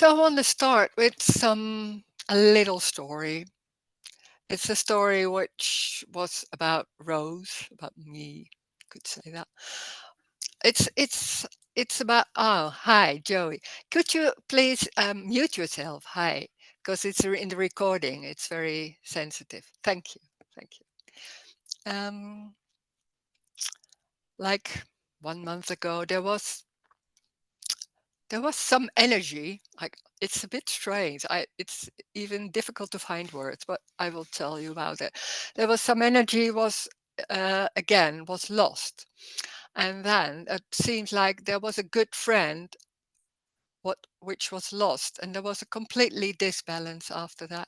So I want to start with a little story. It's a story which was about Rose, about me, could say that. It's it's it's about hi Joey. Could you please mute yourself? Hi, because in the recording. It's very sensitive. Thank you, thank you. Like 1 month ago, there was some energy. Like it's a bit strange. It's even difficult to find words, but I will tell you about it. There was some energy was lost, and then it seems like there was a good friend which was lost, and there was a completely disbalance after that.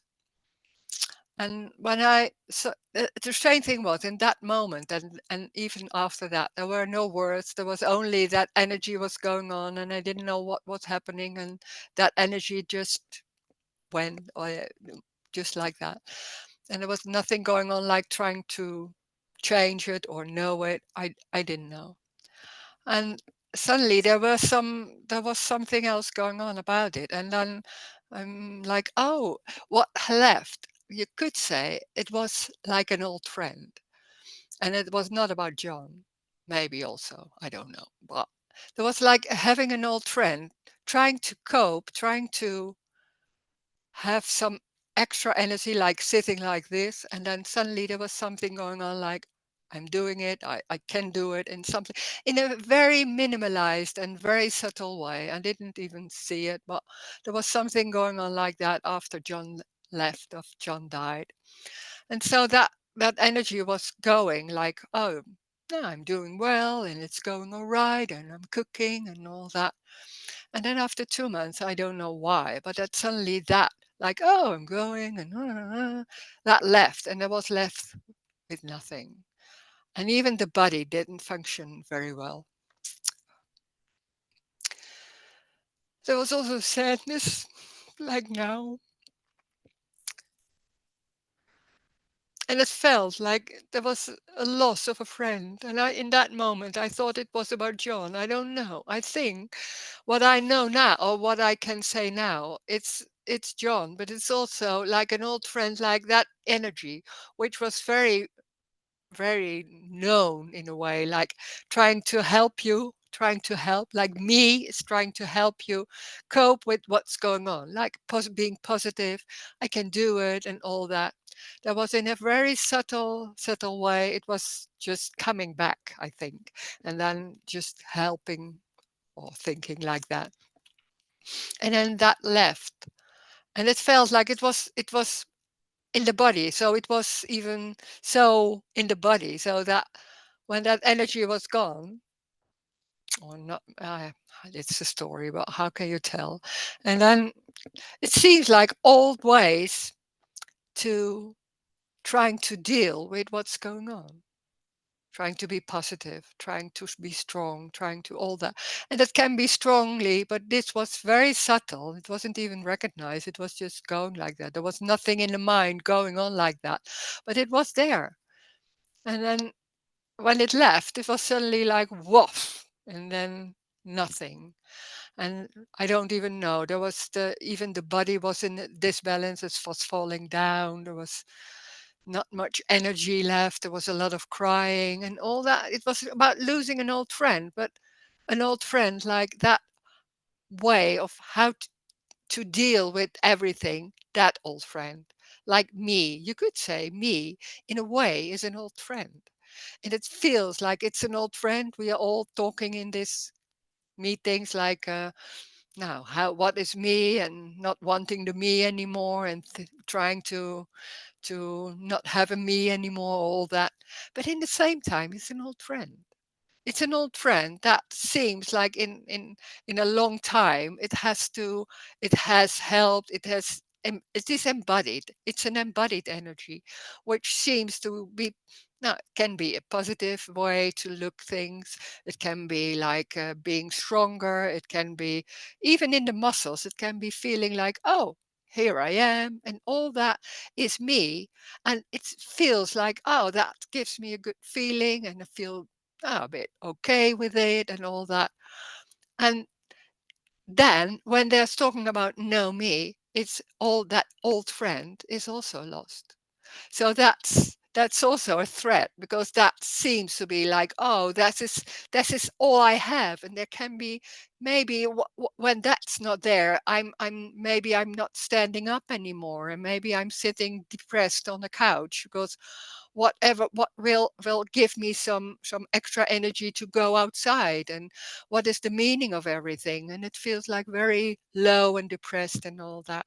And when I so the strange thing was in that moment, and even after that, there were no words. There was only that energy was going on, and I didn't know what was happening, and that energy just went, just like that. And there was nothing going on, like trying to change it or know it. I didn't know. And suddenly there was something else going on about it, and then I'm like, oh, what left? You could say it was like an old friend, and it was not about John. Maybe also, I don't know, but there was like having an old friend, trying to cope, trying to have some extra energy, like sitting like this, and then suddenly there was something going on, like I'm doing it, I can do it, and something in a very minimalized and very subtle way. I didn't even see it, but there was something going on like that after John left, after John died. And so that energy was going like, oh, no, I'm doing well, and it's going all right, and I'm cooking and all that. And then after 2 months, I don't know why, but that suddenly that, like, oh, I'm going, and that left, and I was left with nothing. And even the body didn't function very well. There was also sadness, like now. And it felt like there was a loss of a friend. And in that moment, I thought it was about John. I don't know. I think what I know now, or what I can say now, it's John, but it's also like an old friend, like that energy, which was very, very known in a way, like trying to help you, trying to help, like me is trying to help you cope with what's going on, like being positive, I can do it, and all that. That was in a very subtle way. It was just coming back, I think, and then just helping or thinking like that. And then that left. And it felt like it was in the body. So it was even so in the body. So that when that energy was gone, or not, it's a story, but how can you tell? And then it seems like old ways to trying to deal with what's going on, trying to be positive, trying to be strong, trying to all that. And that can be strongly, but this was very subtle. It wasn't even recognized. It was just going like that. There was nothing in the mind going on like that, but it was there. And then when it left, it was suddenly like woof, and then nothing. And I don't even know. There was even the body was in disbalance. It was falling down. There was not much energy left. There was a lot of crying and all that. It was about losing an old friend, but an old friend like that way of how to deal with everything, that old friend. Like me, you could say me, in a way, is an old friend. And it feels like it's an old friend. We are all talking in this meetings like, now, what is me, and not wanting the me anymore, and trying to not have a me anymore, all that. But in the same time, it's an old friend. It's an old friend that seems like in a long time it has helped, it is embodied. It's an embodied energy, which seems to be, now it can be a positive way to look things. It can be like being stronger. It can be even in the muscles. It can be feeling like, oh, here I am, and all that is me. And it feels like, oh, that gives me a good feeling, and I feel a bit okay with it and all that. And then when they're talking about know me, it's all that old friend is also lost. So that's also a threat, because that seems to be like, oh, that is all I have, and there can be maybe when that's not there, I'm not standing up anymore, and maybe I'm sitting depressed on the couch, because what will give me some extra energy to go outside, and what is the meaning of everything, and it feels like very low and depressed and all that.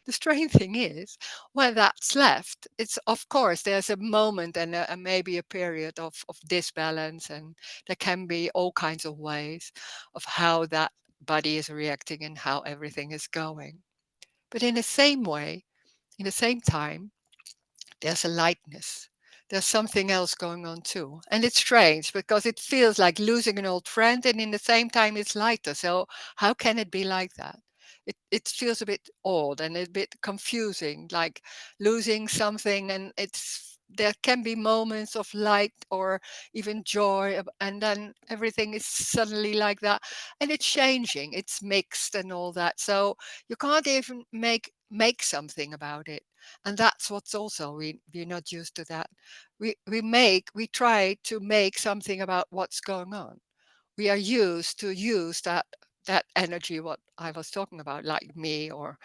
The strange thing is, when that's left, it's of course there's a moment and maybe a period of disbalance, and there can be all kinds of ways of how that body is reacting and how everything is going. But in the same way, in the same time, there's a lightness. There's something else going on too. And it's strange because it feels like losing an old friend, and in the same time it's lighter. So how can it be like that? It feels a bit odd and a bit confusing, like losing something, and there can be moments of light or even joy, and then everything is suddenly like that, and it's changing, it's mixed and all that. So you can't even make something about it, and that's what's also we're not used to that. We try to make something about what's going on. We are used to use that energy, what I was talking about, like me, or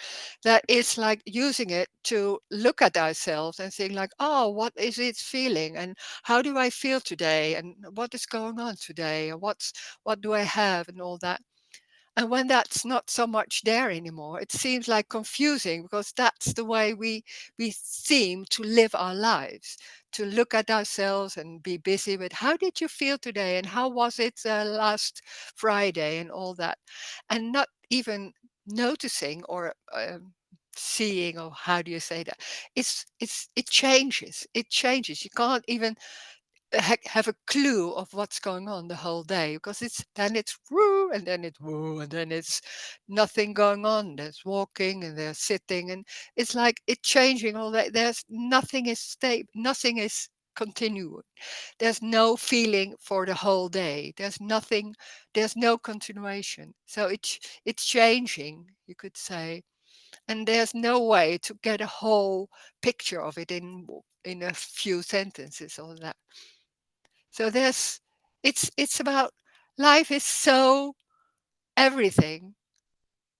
that is like using it to look at ourselves and saying like, oh, what is it feeling, and how do I feel today, and what is going on today, and what do I have, and all that. And when that's not so much there anymore, it seems like confusing, because that's the way we seem to live our lives, to look at ourselves and be busy with how did you feel today, and how was it last Friday, and all that, and not even noticing or seeing, or how do you say that? It changes. It changes. You can't even have a clue of what's going on the whole day, because it's woo, and then it's woo, and then it's nothing going on. There's walking and there's sitting, and it's like it's changing all that. There's nothing is stable, nothing is continuous. There's no feeling for the whole day. There's nothing, there's no continuation. So it's changing, you could say, and there's no way to get a whole picture of it in a few sentences or that. So it's about life is so everything.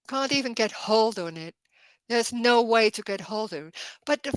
Can't even get hold on it. There's no way to get hold of it. But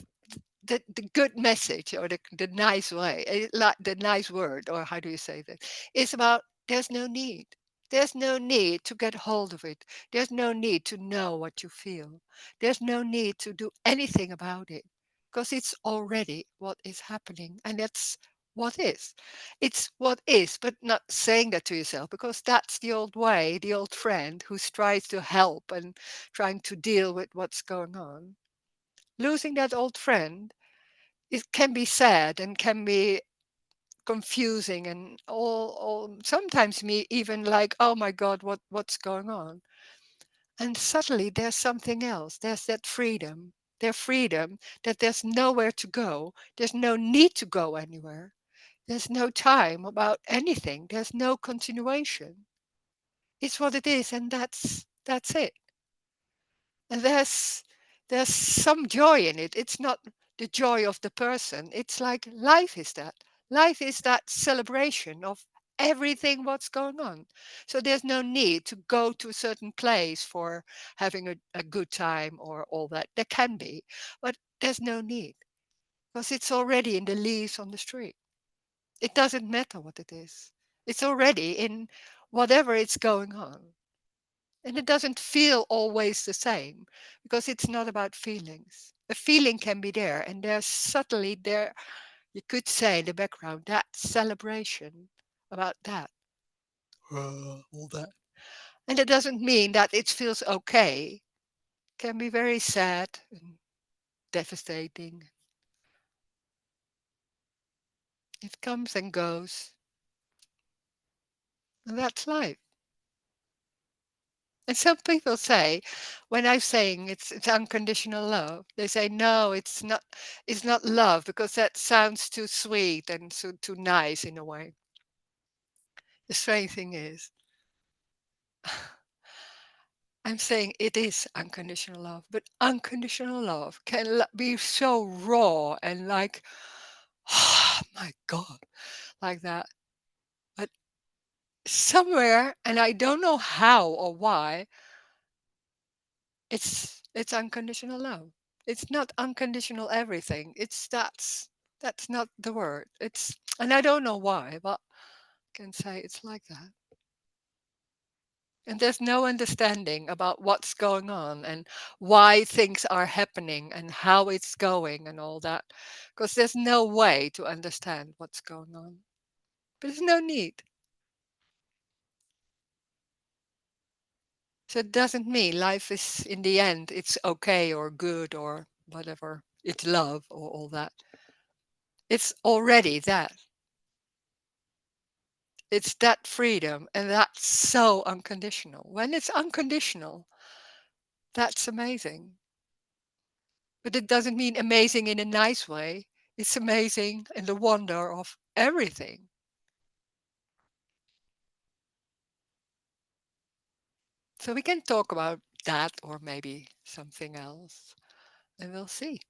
the good message, or the nice way, like the nice word, or how do you say that, is about there's no need. There's no need to get hold of it. There's no need to know what you feel. There's no need to do anything about it, because it's already what is happening, and that's what is. It's what is, but not saying that to yourself, because that's the old way, the old friend who tries to help and trying to deal with what's going on. Losing that old friend, it can be sad and can be confusing, and all sometimes me even like, oh my god, what's going on. And suddenly there's something else, there's that freedom, their freedom, that there's nowhere to go, there's no need to go anywhere, there's no time about anything, there's no continuation. It's what it is, and that's it. And there's some joy in it. It's not the joy of the person. It's like life is that. Life is that celebration of everything what's going on. So there's no need to go to a certain place for having a good time or all that. There can be, but there's no need, because it's already in the leaves on the street. It doesn't matter what it is. It's already in whatever it's going on. And it doesn't feel always the same, because it's not about feelings. A feeling can be there, and there's subtly there, you could say in the background, that celebration about that. All that. And it doesn't mean that it feels okay. It can be very sad and devastating. It comes and goes. And that's life. And some people say, when I'm saying it's unconditional love, they say no, it's not love, because that sounds too sweet and so too nice in a way. The strange thing is, I'm saying it is unconditional love, but unconditional love can be so raw and like, oh my God, like that. But somewhere, and I don't know how or why, it's unconditional love. It's not unconditional everything. That's not the word. It's and I don't know why, but I can say it's like that. And there's no understanding about what's going on and why things are happening and how it's going and all that. Because there's no way to understand what's going on. But there's no need. So it doesn't mean life is, in the end, it's okay or good or whatever. It's love or all that. It's already that. It's that freedom. And that's so unconditional. When it's unconditional, that's amazing. But it doesn't mean amazing in a nice way. It's amazing in the wonder of everything. So we can talk about that or maybe something else, and we'll see.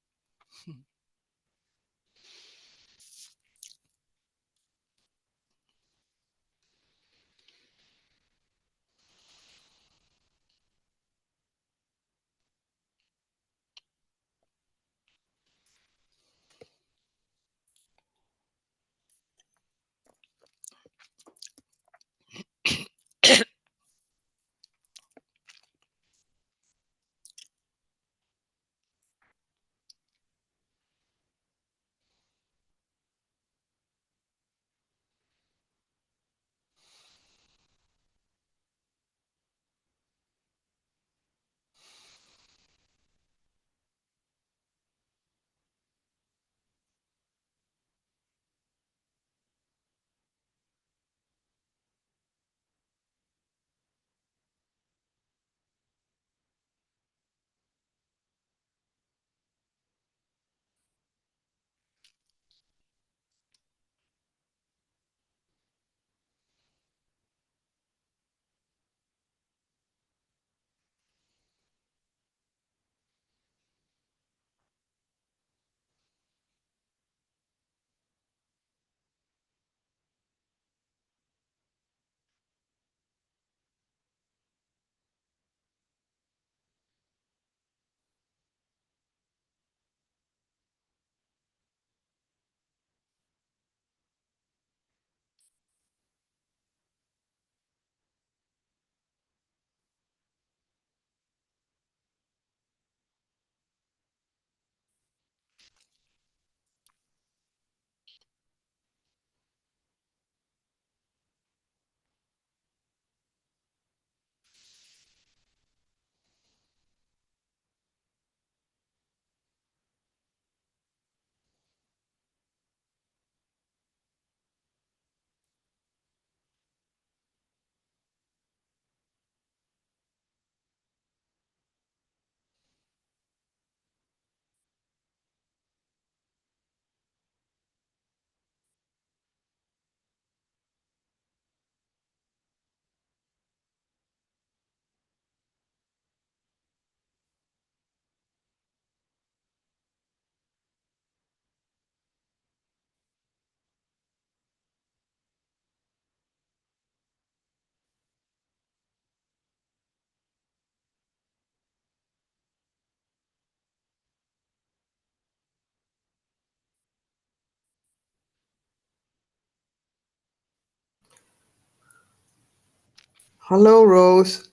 Hallo Roos.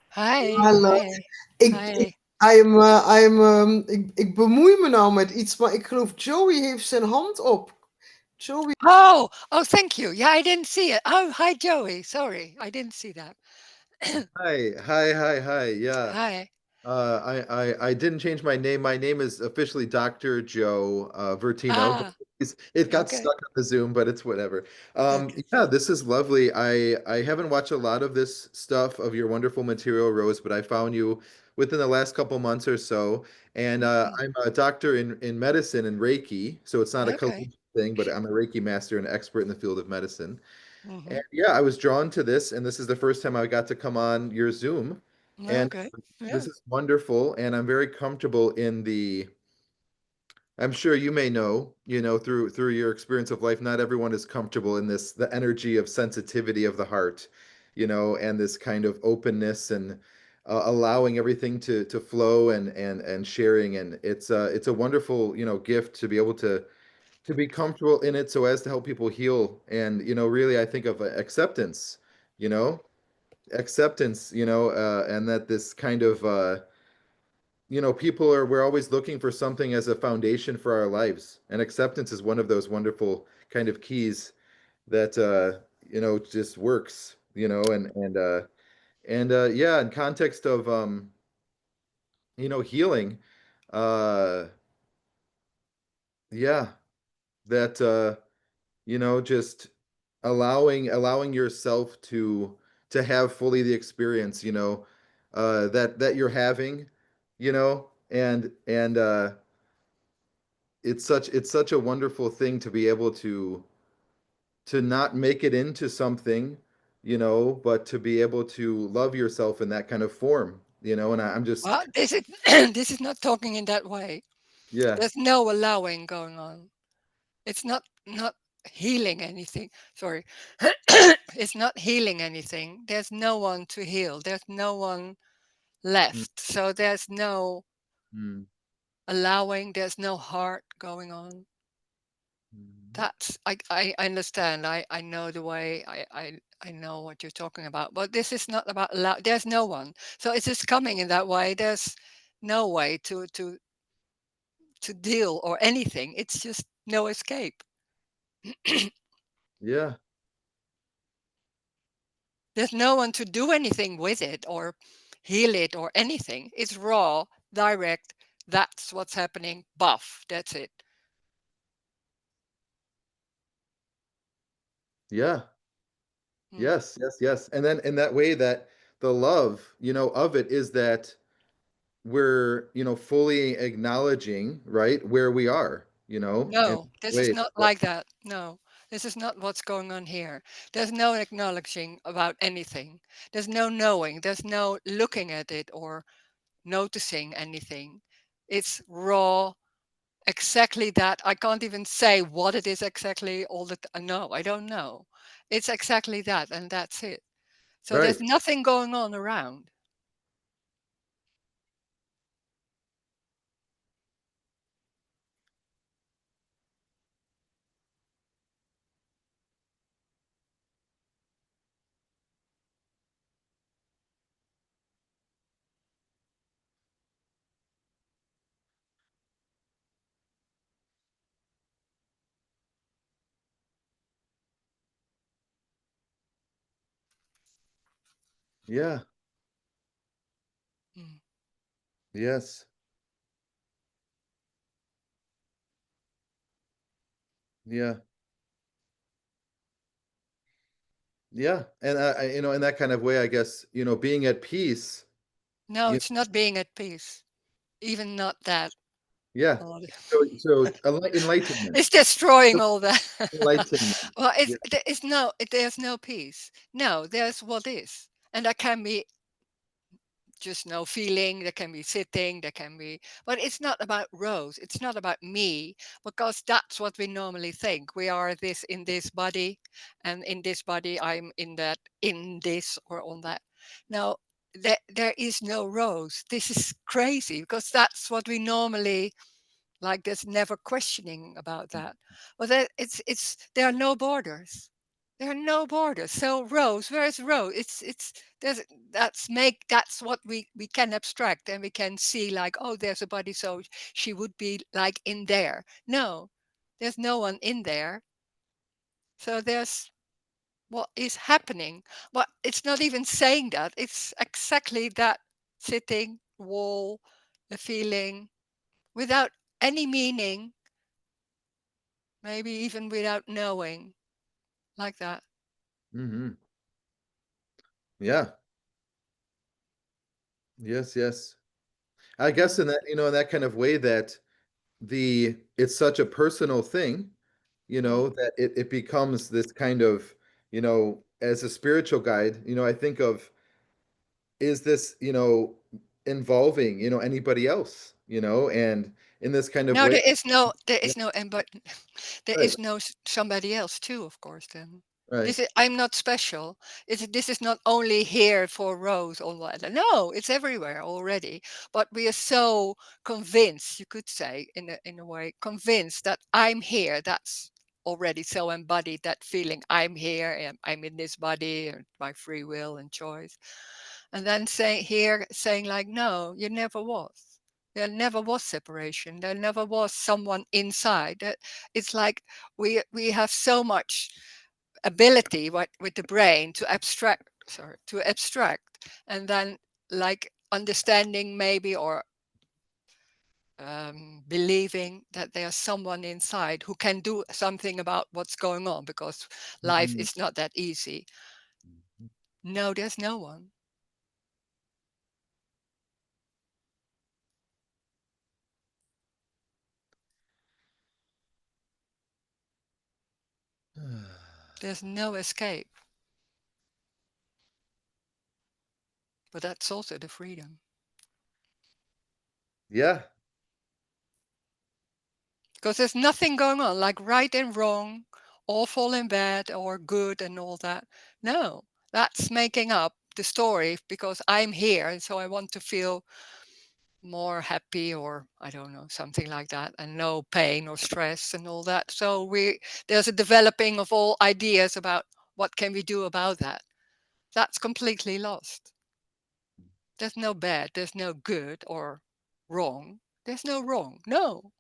Hi, Hallo. hi, Ik, ik, hi. ik bemoei me nou met iets, maar ik geloof Joey heeft zijn hand op. Joey. Oh, thank you. Yeah, I didn't see it. Oh, hi, Joey. Sorry, I didn't see that. Hi. Yeah. Hi. I didn't change my name. My name is officially Dr. Joe Vertino. Ah, It got okay, stuck on the Zoom, but it's whatever. okay. Yeah, this is lovely. I haven't watched a lot of this stuff of your wonderful material, Rose, but I found you within the last couple months or so. And Mhm, I'm a doctor in medicine and Reiki, so it's not a okay. collegiate thing, but I'm a Reiki master and expert in the field of medicine. And Mhm, yeah, I was drawn to this, and this is the first time I got to come on your Zoom. And Okay. this Yeah. is wonderful, and I'm very comfortable in the I'm sure you may know, through your experience of life, not everyone is comfortable in this, the energy of sensitivity of the heart, and this kind of openness and allowing everything to flow and sharing. And it's a wonderful, gift to be able to be comfortable in it so as to help people heal. And, really, I think of acceptance, you know, acceptance, and that this kind of, we're always looking for something as a foundation for our lives, and acceptance is one of those wonderful kind of keys that just works, yeah, in context of healing, uh yeah, that just allowing yourself to have fully the experience, that you're having, and it's such a wonderful thing to be able to not make it into something, but to be able to love yourself in that kind of form, and I'm just Well, this is this is not talking in that way. yeah. There's no allowing going on. It's not healing anything. Sorry. It's not healing anything. There's no one to heal. There's no one left. So there's no Mm-hmm. allowing, there's no heart going on. That's I understand. I know the way. I know what you're talking about. But this is not about allow. There's no one. So it's just coming in that way. There's no way to deal or anything. It's just no escape. Yeah. There's no one to do anything with it or heal it or anything. It's raw, direct. That's what's happening. Buff. That's it. Yeah. Mm. Yes, yes, yes. And then in that way, that the love, of it is that we're, fully acknowledging, right, where we are, in No, this is ways. not But like that. No, this is not what's going on here. There's no acknowledging about anything. There's no knowing. There's no looking at it or noticing anything. It's raw, exactly that. I can't even say what it is exactly all the time. No, I don't know. It's exactly that, and that's it. So there's right. nothing going on around. Yeah. Mm. Yes. Yeah. Yeah. And in that kind of way, I guess, being at peace, No, you it's not being at peace. Even not that. yeah. Oh, So enlightenment. it's destroying all that. Enlightenment. Well, Yeah. it's no, there's no peace. No, there's what is, and that can be just no feeling. There can be sitting. There can be, but it's not about Rose. It's not about me because that's what we normally think. We are this in this body, and in this body, I'm in that, in this or on that. Now, there is no Rose. This is crazy because that's what we normally like. There's never questioning about that. Well, it's there are no borders. There are no borders. So Rose, where is Rose? It's there's that's what we can abstract and we can see like, oh, there's a body, so she would be like in there. No, there's no one in there. So there's what is happening. But it's not even saying that. It's exactly that sitting wall, the feeling without any meaning, maybe even without knowing, like that. Hmm. Yeah. Yes, yes. I guess Mm. in that, in that kind of way, that it's such a personal thing, Mm. that it becomes this kind of, as a spiritual guide, I think of is this, involving, anybody else, and in this kind of No, way. there Yeah, is no, but there right, is no somebody else too, of course. Then right. I'm not special. This is not only here for Rose or what. No, it's everywhere already. But we are so convinced, you could say, in a way, convinced that I'm here. That's already so embodied, that feeling I'm here and I'm in this body and my free will and choice. And then saying like, no, you never was. There never was separation. There never was someone inside. It's like we have so much ability with the brain to abstract, and then like understanding maybe, or believing that there's someone inside who can do something about what's going on, because life Mm. is not that easy. No, there's no one. There's no escape. But that's also the freedom. Yeah, Because there's nothing going on like right and wrong, awful and bad, or good and all that. No, that's making up the story because I'm here. And so I want to feel more happy, or I don't know, something like that, and no pain or stress and all that. So there's a developing of all ideas about what can we do about that. That's completely lost. There's no bad, there's no good or wrong. There's no wrong. No,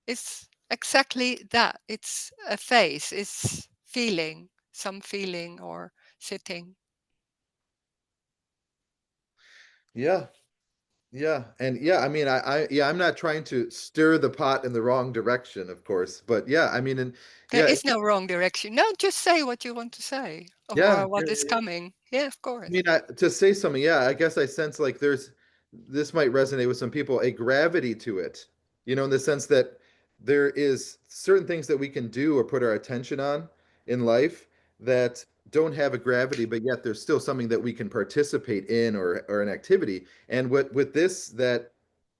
it's exactly that. It's a phase, it's feeling, some feeling or sitting. yeah, yeah, and yeah. I mean, yeah, I'm not trying to stir the pot in the wrong direction, of course, but yeah, I mean, and There yeah, is no wrong direction. No, just say what you want to say yeah, or what is coming. Yeah, of I course. mean, to say something, yeah, I guess I sense like this might resonate with some people, a gravity to it, in the sense that there is certain things that we can do or put our attention on in life that don't have a gravity, but yet there's still something that we can participate in, or an activity. And with this, that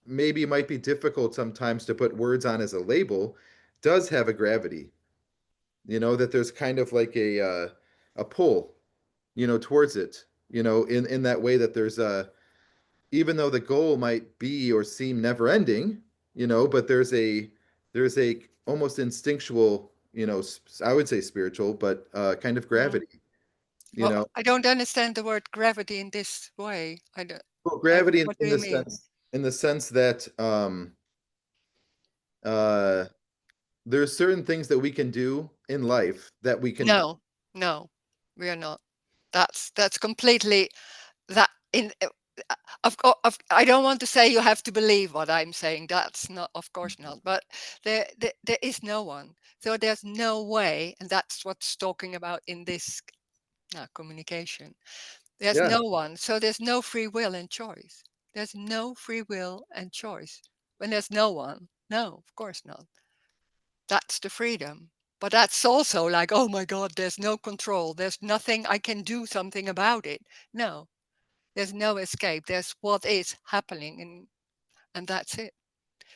maybe might be difficult sometimes to put words on as a label, does have a gravity, that there's kind of like a pull, towards it, in that way that there's even though the goal might be or seem never ending, but there's a almost instinctual, I would say spiritual, but kind of Mm. gravity, you Well, know. I don't understand the word gravity in this way. I don't. Well, gravity What do in you the mean? sense that uh, there's certain things that we can do in life that we can. No, no, we are not. That's completely that in. Of course, I don't want to say you have to believe what I'm saying. That's not, of course not. But there is no one. So there's no way, and that's what's talking about in this communication. There's Yeah. no one. So there's no free will and choice. There's no free will and choice. When there's no one, no, of course not. That's the freedom. But that's also like, oh my God, there's no control. There's nothing I can do something about it. No, there's no escape. There's what is happening, and that's it.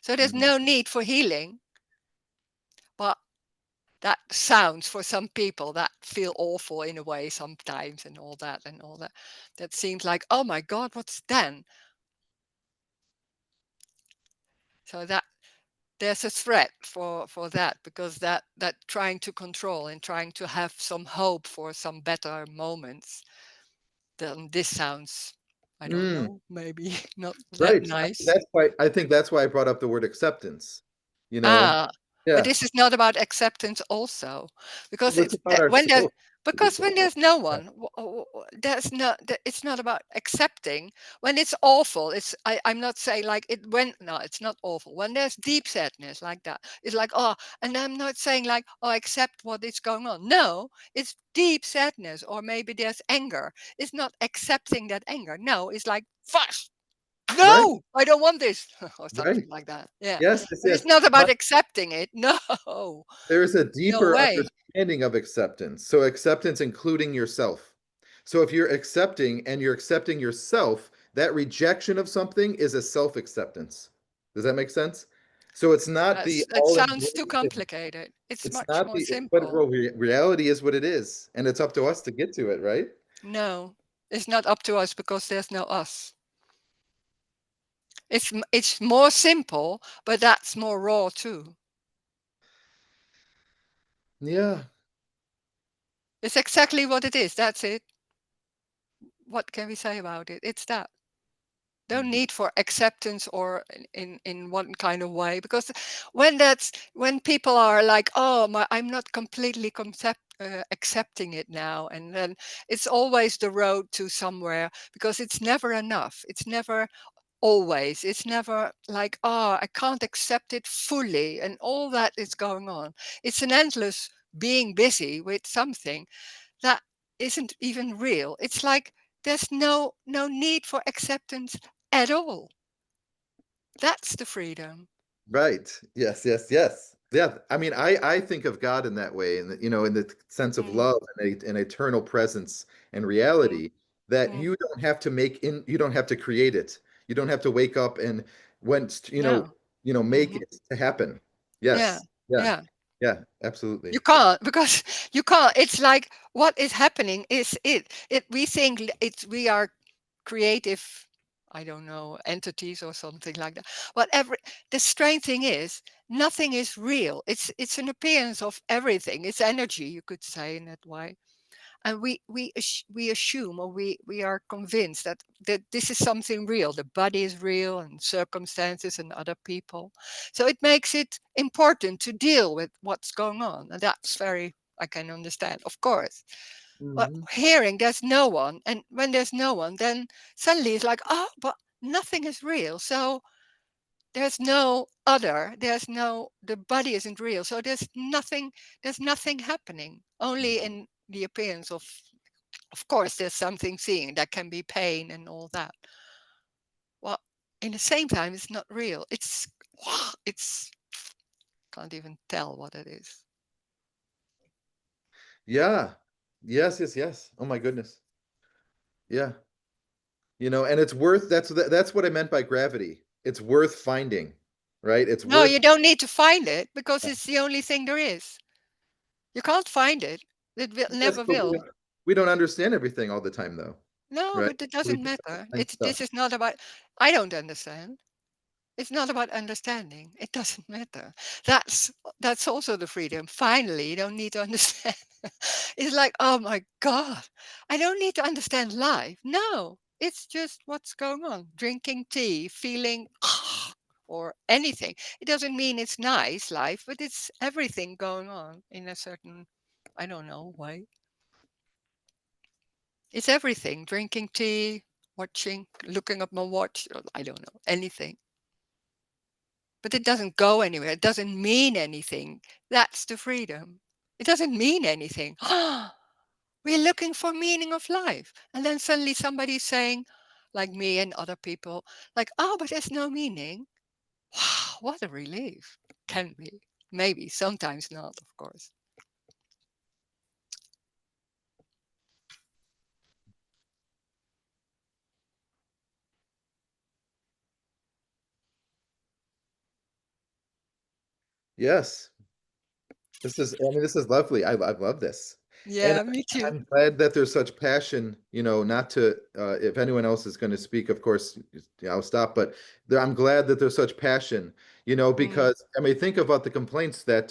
So there's Mhm. no need for healing. But that sounds, for some people that feel awful in a way sometimes, and all that and all that. That seems like, oh my God, what's then? So that there's a threat for that, because that trying to control and trying to have some hope for some better moments, then this sounds, I don't Mm, know, maybe not that right. nice. I think that's why I brought up the word acceptance. You know. Ah, but Yeah. this is not about acceptance also, because Well, it's it's about when there's, ourselves to be because quite. when there's no Yeah. one, there's not. It's not about accepting. When it's awful, I'm not saying like it when no, it's not awful. When there's deep sadness like that, it's like, oh, and I'm not saying like, oh, accept what is going on. No, it's deep sadness, or maybe there's anger. It's not accepting that anger. No, it's like fuss. Right. No, I don't want this, or Right. something like that. Yeah. Yes. Yes. But it's Yes. not But about accepting it. No, there's a no deeper way. understanding of acceptance. So acceptance including yourself. So if you're accepting and you're accepting yourself, that rejection of something is a self acceptance. Does that make sense? So it's not the It all sounds too embracing. complicated. It's It's much not more the, but simple. bro, reality is what it is, and it's up to us to get to it, right? No, it's not up to us because there's no us. It's more simple, but that's more raw too. Yeah, It's exactly what it is. That's it. What can we say about it? It's that. No need for acceptance or in one kind of way, because when people are like, oh my, I'm not completely accepting it now, and then it's always the road to somewhere, because it's never enough. It's never always. It's never like, oh, I can't accept it fully, and all that is going on. It's an endless being busy with something that isn't even real. It's like there's no need for acceptance at all. That's the freedom. right. Yes, yes, yes. Yeah. I mean, I think of God in that way, and in the sense of Mm, love and an eternal presence and mm, reality that mm. you don't have to create it. You don't have to wake up and when No. make Hmm. it to happen. Yeah. Yes. Yeah. Yeah. Yeah, absolutely. You can't, because you can't. It's like what is happening is it. We think it's we are creative. I don't know, entities or something like that. Whatever. The strange thing is, nothing is real. It's an appearance of everything. It's energy, you could say in that way. And we assume, or we are convinced that this is something real. The body is real, and circumstances and other people. So it makes it important to deal with what's going on, and that's very, I can understand, of course. But Hmm. hearing there's no one, and when there's no one, then suddenly it's like, oh, but nothing is real. So there's no other, there's no, the body isn't real, so there's nothing happening, only in the appearance of course there's something seeing, that can be pain and all that. Well, in the same time, it's not real. It's can't even tell what it is. Yeah. Yes, yes, yes. Oh my goodness. Yeah. And it's worth that's what I meant by gravity. It's worth finding, right? It's No, worth you don't need to find it, because it's the only thing there is. You can't find it. It will, yes, never but will. we don't understand everything all the time though, No, right? but it We doesn't just matter. find It's stuff. this is not about, I don't understand. It's not about understanding. It doesn't matter. That's also the freedom. Finally, you don't need to understand. It's like, oh my God, I don't need to understand life. No, it's just what's going on. Drinking tea, feeling or anything. It doesn't mean it's nice life, but it's everything going on in a certain, I don't know, way. It's everything. Drinking tea, watching, looking at my watch, I don't know, anything. But it doesn't go anywhere. It doesn't mean anything. That's the freedom. It doesn't mean anything. We're looking for meaning of life. And then suddenly somebody's saying, like me and other people, like, oh, but there's no meaning. Wow, what a relief. Can be. Maybe. Sometimes not, of course. Yes. This is lovely. I love this. And Yeah, me too. I'm glad that there's such passion, not to, if anyone else is going to speak, of course, yeah, I'll stop. But I'm glad that there's such passion, Mm, because, I mean, think about the complaints that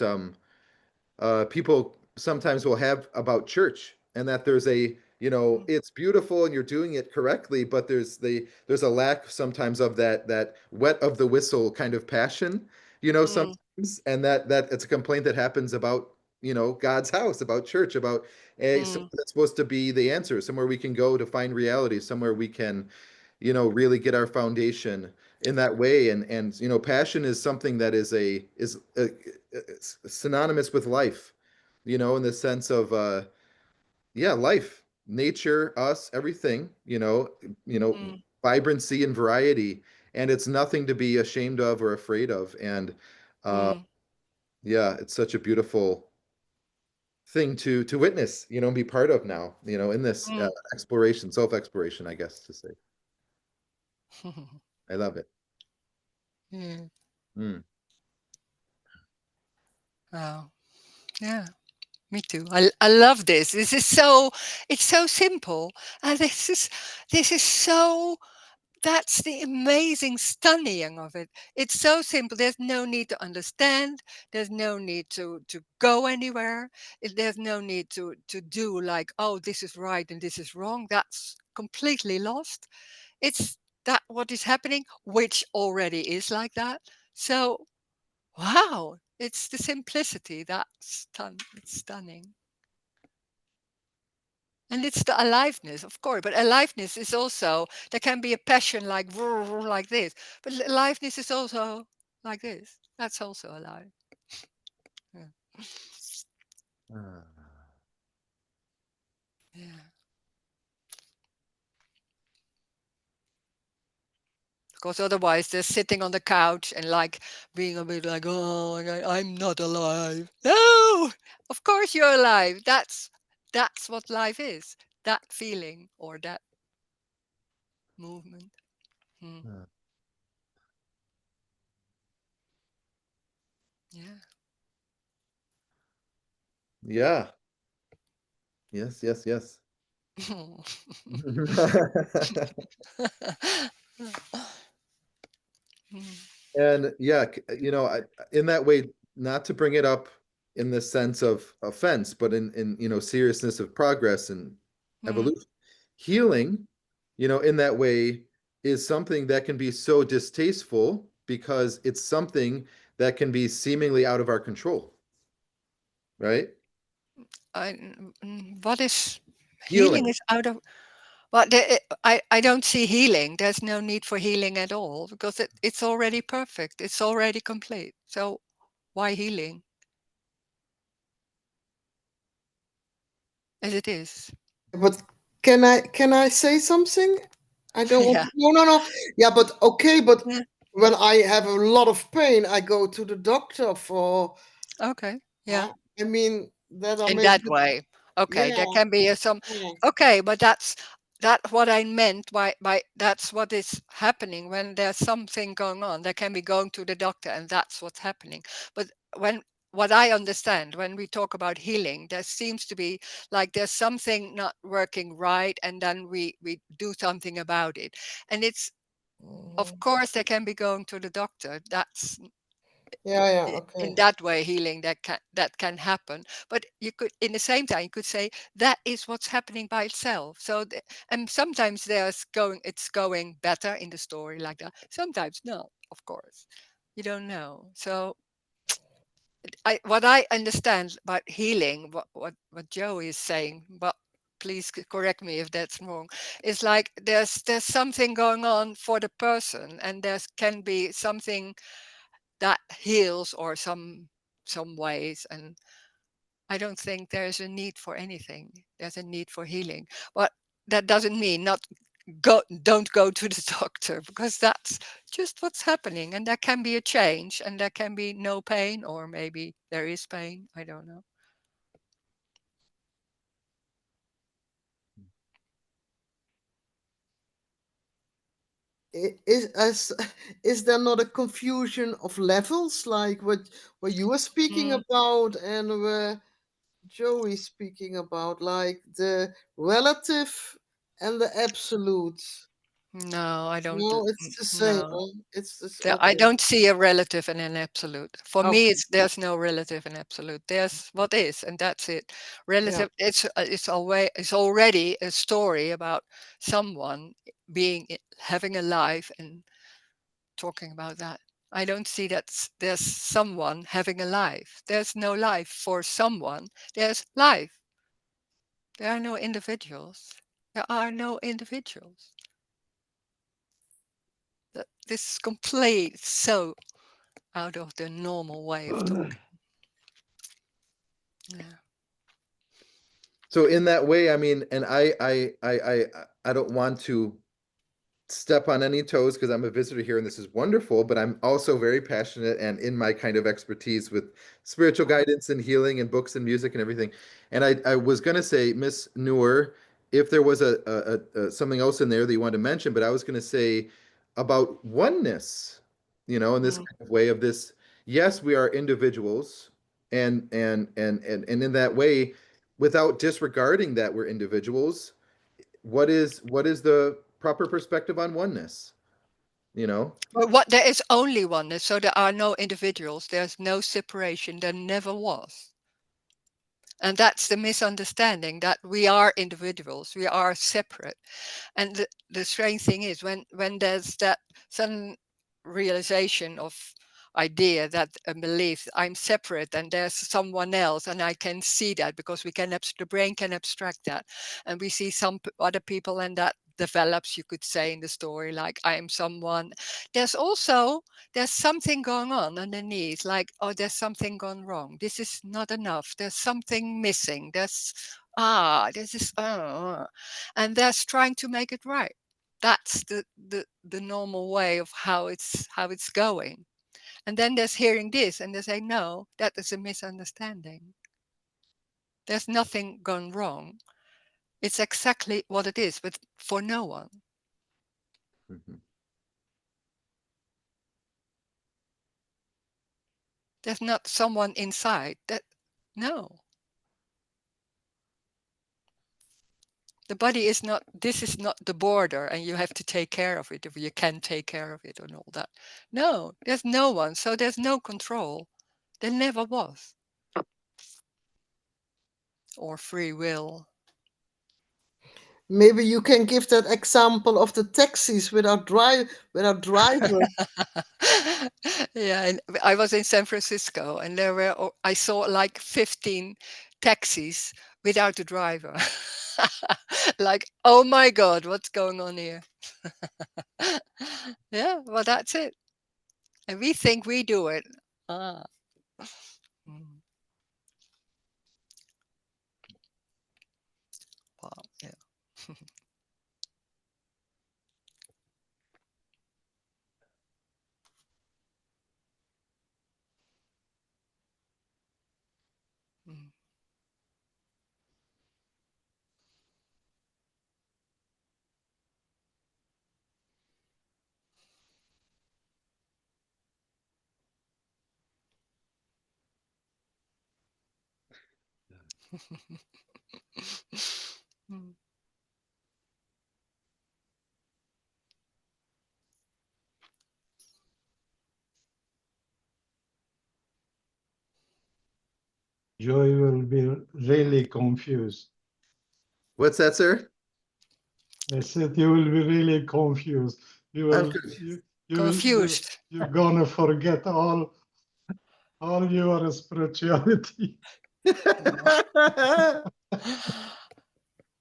people sometimes will have about church, and that there's mm, it's beautiful and you're doing it correctly, but there's a lack sometimes of that wet of the whistle kind of passion, mm, sometimes, and that it's a complaint that happens about God's house, about church, about mm, somewhere that's supposed to be the answer, somewhere we can go to find reality, somewhere we can really get our foundation in that way. And passion is something that is synonymous with life, in the sense of yeah, life, nature, us, everything, mm, vibrancy and variety, and it's nothing to be ashamed of or afraid of. And uh mm. yeah, it's such a beautiful, thing to witness, and be part of now, in this Mm. exploration, self-exploration, I guess to say. I love it. Yeah. Mm. Oh, yeah. Me too. I love this. This is so, it's so simple. And this is so, that's the amazing stunning of it. It's so simple. There's no need to understand. There's no need to go anywhere. There's no need to do like, oh, this is right and this is wrong. That's completely lost. It's that what is happening, which already is like that. So wow, it's the simplicity that's it's stunning. And it's the aliveness, of course, but aliveness is also, there can be a passion like like this, but aliveness is also like this. That's also alive. Yeah. Ah. Yeah. Because otherwise they're sitting on the couch and like being a bit like, oh, I'm not alive. No, of course you're alive. That's what life is. That feeling or that movement. Hmm. Ah. Yeah. Yeah. Yes, yes, yes. And yeah, in that way, not to bring it up in the sense of offense, but in seriousness of progress and Mm. evolution, healing, in that way is something that can be so distasteful because it's something that can be seemingly out of our control, right? What is healing Healing. is out of but I don't see healing. There's no need for healing at all because it's already perfect. It's already complete. So why healing as it is? But can I say something? I don't want Yeah. to. No, no, no. Yeah, but okay, but Yeah. when I have a lot of pain, I go to the doctor for. Okay. Yeah. Uh, I mean that are In maybe. that way. Okay, Yeah, there can be some yeah. okay, but that what I meant by that's what is happening when there's something going on. They can be going to the doctor and that's what's happening. But when what I understand when we talk about healing, there seems to be like there's something not working right and then we do something about it. And it's of Mhm. course they can be going to the doctor. That's Yeah, yeah. in Okay. that way healing that can happen, but you could in the same time you could say that is what's happening by itself. So and sometimes it's going better in the story like that, sometimes not, of course you don't know. So what I understand about healing, what Joe is saying, but please correct me if that's wrong, is like there's something going on for the person and there can be something that heals or some ways. And I don't think there's a need for anything. There's a need for healing, but that doesn't mean not don't go to the doctor because that's just what's happening, and there can be a change and there can be no pain or maybe there is pain, I don't know. Is is there not a confusion of levels like what you were speaking Mm, about and where Joey speaking about, like the relative and the absolute? no, I don't No, it's the same. no. Huh? It's just I okay. don't see a relative and an absolute. For me, Okay. it's there's no relative and absolute. There's what is, and that's it. Yeah. Relative, it's always it's already a story about someone having a life and talking about that. I don't see that there's someone having a life. There's no life for someone. There's life. There are no individuals. There are no individuals. This is complete so out of the normal way of talking. Yeah. So in that way, I mean, and I don't want to step on any toes because I'm a visitor here and this is wonderful, but I'm also very passionate and in my kind of expertise with spiritual guidance and healing and books and music and everything. And I was going to say, Miss Newer, if there was something else in there that you wanted to mention, but I was going to say about oneness, in this Mm. kind of way of this, yes, we are individuals and in that way, without disregarding that we're individuals, what is the proper perspective on oneness? You know? But what there is only oneness, so there are no individuals. There's no separation. There never was. And that's the misunderstanding that we are individuals. We are separate. And the strange thing is when there's that sudden realization of idea that a belief I'm separate and there's someone else and I can see that because we can the brain can abstract that and we see some other people and that develops, you could say, in the story, like I am someone. There's also there's something going on underneath, like, oh, there's something gone wrong, this is not enough, there's something missing, there's this is and that's trying to make it right. That's the normal way of how it's going. And then there's hearing this and they say, no, that is a misunderstanding. There's nothing gone wrong. It's exactly what it is, but for no one. Mhm. There's not someone inside that, no. The body is not, this is not the border and you have to take care of it, if you can take care of it and all that. No, there's no one. So there's no control. There never was. Or free will. Maybe you can give that example of the taxis without drivers. Yeah, and I was in San Francisco and I saw like 15 taxis without a driver. Like, oh my God, what's going on here? Yeah, well, that's it. And we think we do it. Ah. Mm. Wow, yeah. Mm. Mm. Joy will be really confused. What's that, sir? I said you will be really confused. You I'm will good. Confused. you're gonna forget all your spirituality.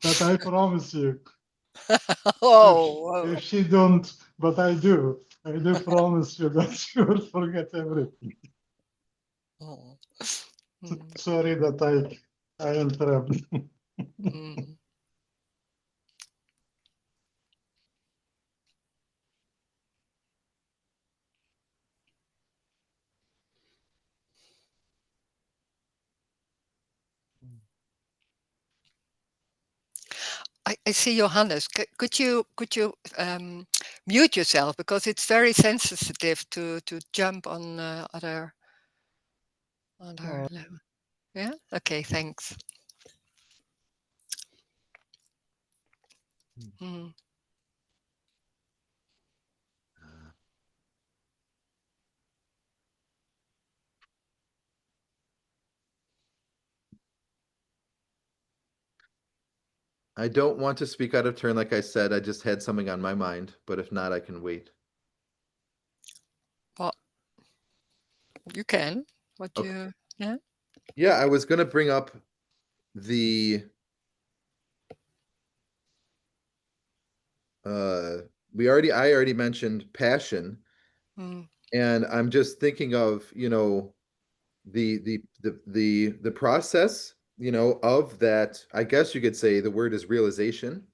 But I promise you, Oh, if she don't, but I do promise you that she will forget everything. oh. Mm, Sorry that I interrupt. mm. I see Johannes. Could you mute yourself because it's very sensitive to jump on other Oh, level. Yeah. Okay. Thanks. Mm. I don't want to speak out of turn, like I said. I just had something on my mind, but if not, I can wait. Well, you can. What Okay. you? Yeah. Yeah, I was going to bring up the uh I already mentioned passion, Mm. and I'm just thinking of, the process, of that. I guess you could say the word is realization.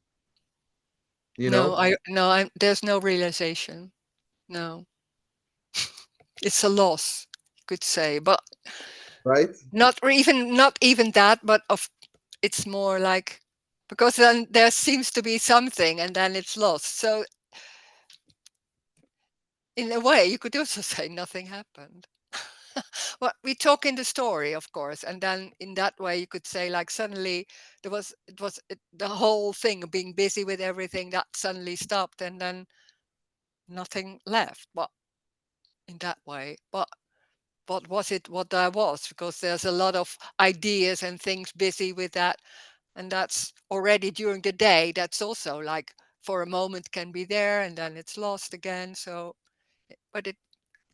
you No, know, there's no realization. No, it's a loss, you could say, but right? not even that, but of it's more like because then there seems to be something and then it's lost. So in a way, you could also say nothing happened. Well, we talk in the story, of course, and then in that way, you could say like suddenly the whole thing of being busy with everything that suddenly stopped, and then nothing left. But in that way, but was it what there was? Because there's a lot of ideas and things busy with that, and that's already during the day. That's also like for a moment can be there, and then it's lost again. So, but it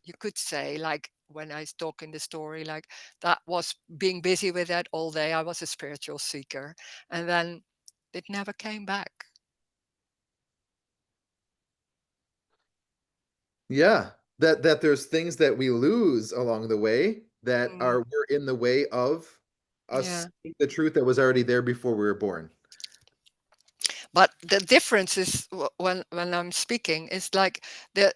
you could say like when I talk in the story like that was being busy with that all day. I was a spiritual seeker, and then it never came back. Yeah, that there's things that we lose along the way that Mm, are we're in the way of us yeah, seeing the truth that was already there before we were born. but the difference is when I'm speaking is like the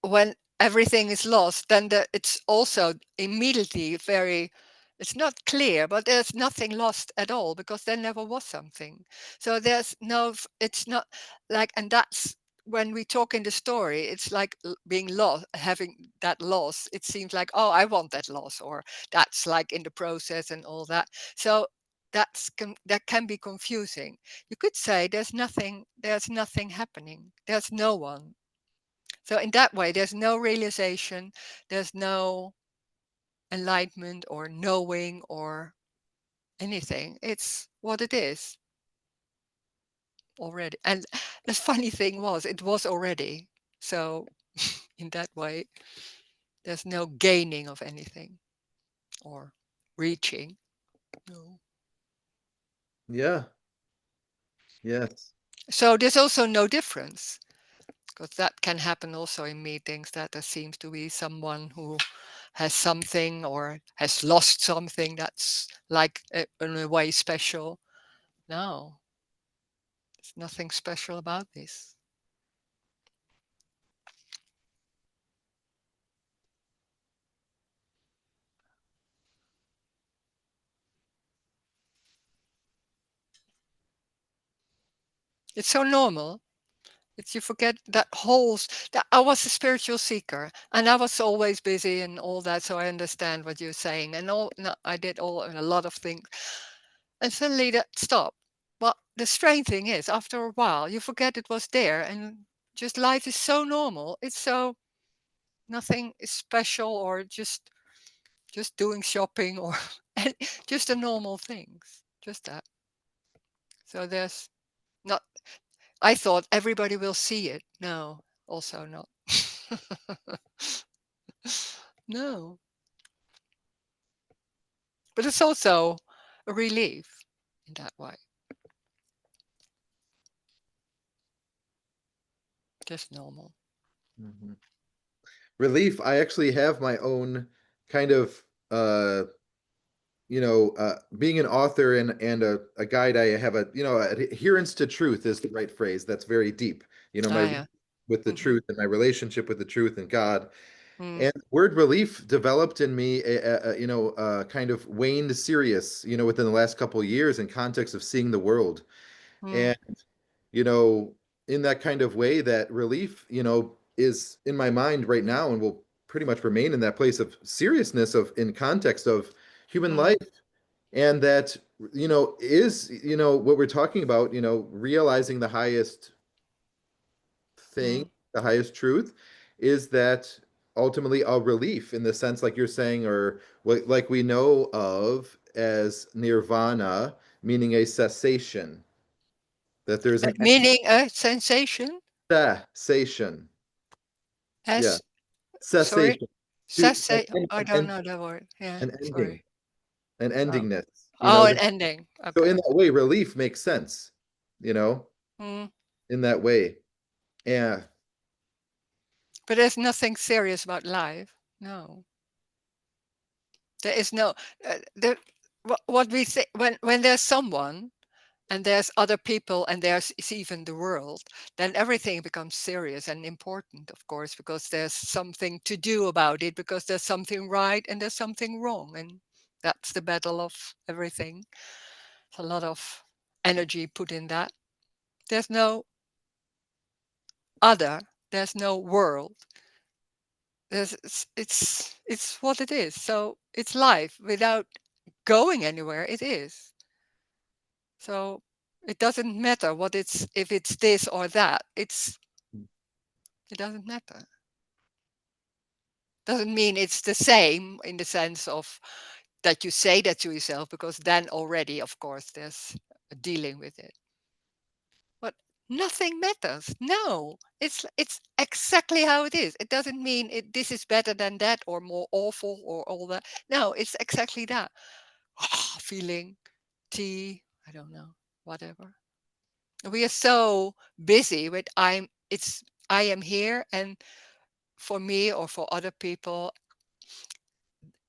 when everything is lost, then it's also immediately very, it's not clear, but there's nothing lost at all because there never was something. So there's no, it's not like, and that's when we talk in the story, it's like being lost, having that loss. It seems like, oh, I want that loss, or that's like in the process and all that. So that can be confusing. You could say there's nothing happening. There's no one, so in that way, there's no realization, there's no enlightenment or knowing or anything. It's what it is already. And the funny thing was, it was already. So in that way, there's no gaining of anything or reaching. No. Yeah. Yes. So there's also no difference because that can happen also in meetings that there seems to be someone who has something or has lost something that's like in a way special. No, there's nothing special about this. It's so normal. It's you forget that that I was a spiritual seeker and I was always busy and all that. So I understand what you're saying. And all no, I did all a lot of things. And suddenly that stopped. But the strange thing is, after a while, you forget it was there, and just life is so normal. It's so nothing is special, or just doing shopping, or and just the normal things, just that. So there's not. I thought everybody will see it. No, also not. No, but it's also a relief in that way. Just normal. Mhm. Relief. I actually have my own kind of being an author and a guide, I have a, adherence to truth is the right phrase. That's very deep. My Ah, yeah. with the Hmm. truth and my relationship with the truth and God. Mm, And word relief developed in me, kind of waned serious, within the last couple of years in context of seeing the world. mm, And, you know, in that kind of way, that relief, is in my mind right now and will pretty much remain in that place of seriousness of in context of human mm, life. And that, is, what we're talking about, realizing the highest thing, mm, the highest truth, is that ultimately a relief in the sense, like you're saying, or what, like we know of as nirvana, meaning a cessation, that there's an meaning a sensation cessation. Yeah, as, sorry, cessation. To say, I don't know the word. Yeah, an ending, sorry. an Oh, endingness. oh, an ending. So in Okay. that way, relief makes sense. You know, Mm. in that way. Yeah. But there's nothing serious about life. No, there is no. There, what we think when there's someone, and there's other people, and there's is even the world, then everything becomes serious and important, of course, because there's something to do about it, because there's something right and there's something wrong. And that's the battle of everything. It's a lot of energy put in that. There's no other, there's no world. It's what it is. So it's life without going anywhere. It is. So it doesn't matter what it's, if it's this or that. It doesn't matter. Doesn't mean it's the same in the sense of that you say that to yourself, because then already, of course, there's dealing with it. But nothing matters. No, it's exactly how it is. It doesn't mean it, this is better than that or more awful or all that. No, it's exactly that. Feeling, tea, I don't know, whatever. We are so busy with I am here, and for me or for other people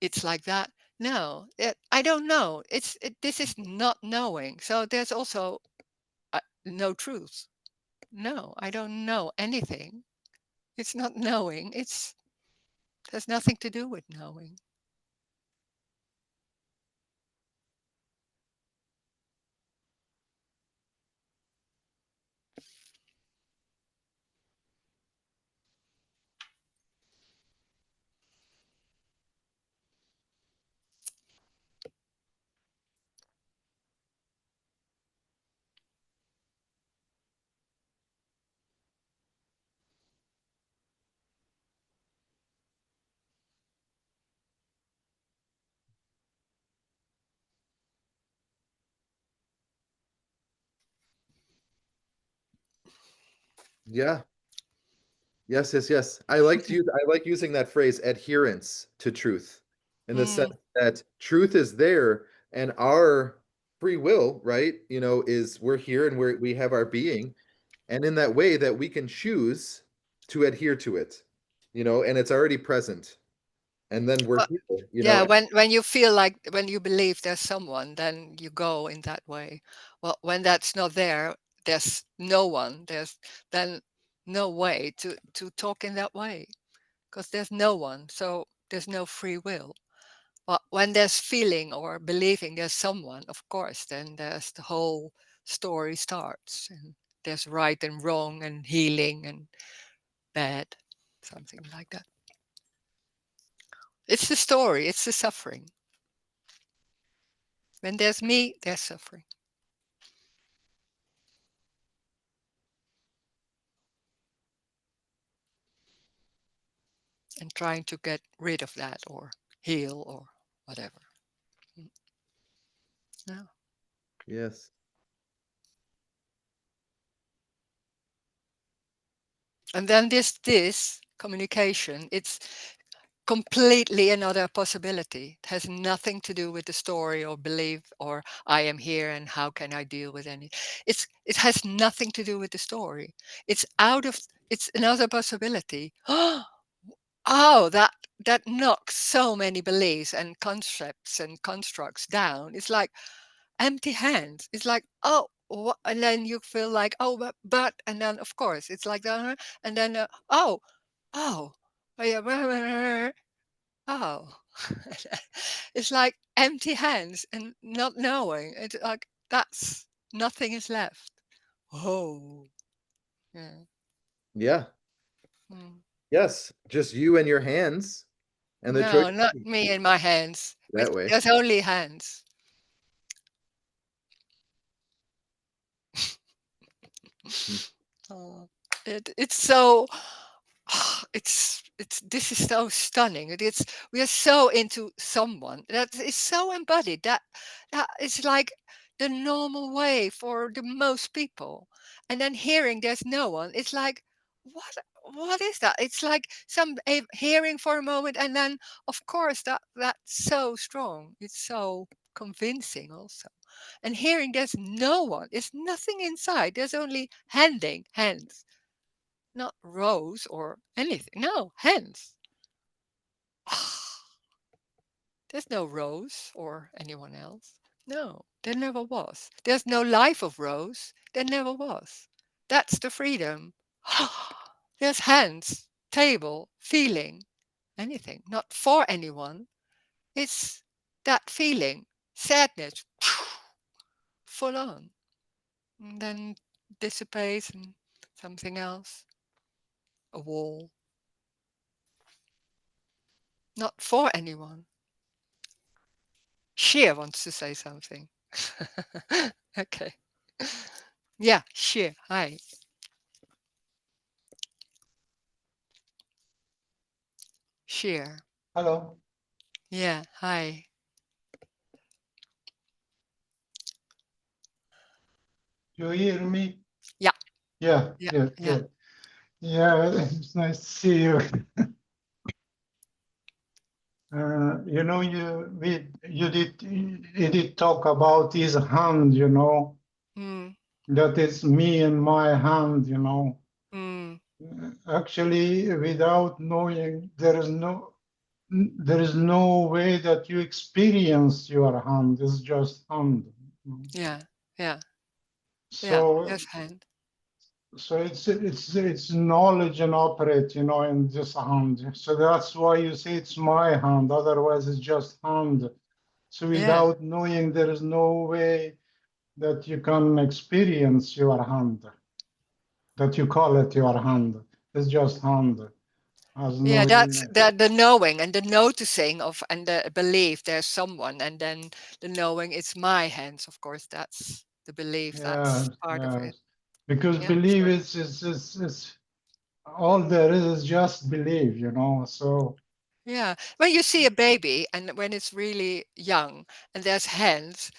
it's like that. No, I don't know. This is not knowing. So there's also no truth. No, I don't know anything. It's not knowing. It's has nothing to do with knowing. Yeah. Yes, yes, yes. I like using that phrase adherence to truth in the Mm. sense that truth is there and our free will, right? Is we're here and we have our being, and in that way that we can choose to adhere to it, and it's already present. And then we're Well, here, yeah, when you feel like when you believe there's someone, then you go in that way. Well, when that's not there, there's no one. There's then no way to talk in that way, because there's no one. So there's no free will. But when there's feeling or believing there's someone, of course, then there's the whole story starts, and there's right and wrong and healing and bad, something like that. It's the story, it's the suffering. When there's me, there's suffering, and trying to get rid of that or heal or whatever. Mm. Yeah. yes. And then this communication, it's completely another possibility. It has nothing to do with the story or belief or I am here and how can I deal with any. It has nothing to do with the story. It's out of it's another possibility. Oh, that knocks so many beliefs and concepts and constructs down. It's like empty hands. It's like, oh, what? And then you feel like, oh, and then of course it's like that, and then oh, oh, yeah, oh. It's like empty hands and not knowing. It's like that's nothing is left. Oh, yeah. Yeah. Mm. Yes. Just you and your hands and the choice No, not me and my hands. that way. There's only hands. Mm. Oh, it's so it's this is so stunning. It's we are so into someone that is so embodied that it's like the normal way for the most people. And then hearing there's no one, it's like what what is that? It's like some hearing for a moment, and then of course that's so strong. It's so convincing also. And hearing there's no one, there's nothing inside. There's only handing hands, not Rose or anything. No, hens. There's no Rose or anyone else. No, there never was. There's no life of Rose. There never was. That's the freedom. There's hands, table, feeling, anything, not for anyone. It's that feeling, sadness, full on, and then dissipates and something else, a wall, not for anyone. Sheer wants to say something. Okay. Yeah, Sheer. Hi. Sheer. Hello, Yeah, hi. you hear me? Yeah, Yeah, yeah, yeah, yeah. good. Yeah, it's nice to see you. You did talk about his hand, Mm, that is me and my hand. mm, Actually, without knowing, there is no way that you experience your hand. It's just hand. yeah, yeah, yeah. So, Yes, hand. so it's knowledge and operate, in this hand. So that's why you say it's my hand. Otherwise, it's just hand. So Yeah, without knowing, there is no way that you can experience your hand, that you call it your hand. It's just hand. Has yeah. no That's unit. the knowing and the noticing of and the belief there's someone, and then the knowing it's my hands. Of course, that's the belief. Yeah, That's part of yeah. it. Because Yeah, believe sure. is all there is just believe. So Yeah. When you see a baby and when it's really young and there's hands,